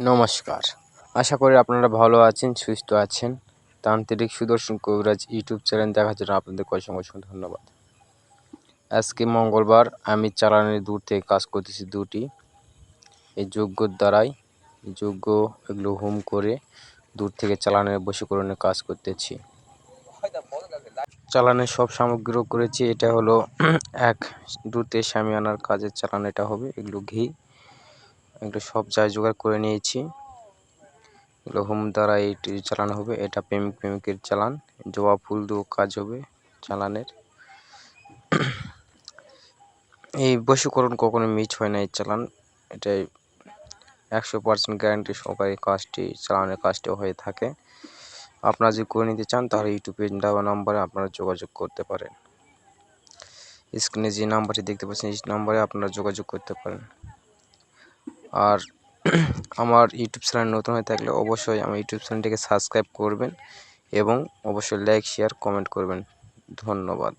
নমস্কার, আশা করি আপনারা ভালো আছেন, সুস্থ আছেন। তান্ত্রিক সুদর্শন কবিরাজ ইউটিউব চ্যানেল দেখার জন্য আপনাদেরকে অসংখ্য ধন্যবাদ। আজকে মঙ্গলবার, আমি চালানের দূর থেকে কাজ করতেছি দুটি। এই যজ্ঞর দ্বারাই যজ্ঞ এগুলো হোম করে দূর থেকে চালানের বশীকরণের কাজ করতেছি। চালানের সব সামগ্রী করেছি। এটা হলো এক দূর থেকে শামিয়ানার কাজের চালান, এটা হবে। এগুলো ঘি, এগুলো সব যাই জোগাড় করে নিয়েছি। এগুলো হোম দ্বারা এটি চালানো হবে। এটা প্রেমিকের চালান, জবা ফুল দিয়েও কাজ হবে চালানের। এই বশীকরণ কখনো মিস হয় না এই চালান। এটাই 100% গ্যারান্টি সহকারে কাজটি চালানের কাজটি হয়ে থাকে। আপনারা যদি করে নিতে চান তাহলে ইউটিউবে দেওয়া নাম্বারে আপনারা যোগাযোগ করতে পারেন। স্ক্রিনে যে নাম্বারটি দেখতে পাচ্ছেন এই নাম্বারে আপনারা যোগাযোগ করতে পারেন। আর আমার ইউটিউব চ্যানেল নতুন হয়ে থাকলে অবশ্যই আমার ইউটিউব চ্যানেলটিকে সাবস্ক্রাইব করবেন এবং অবশ্যই লাইক, শেয়ার, কমেন্ট করবেন। ধন্যবাদ।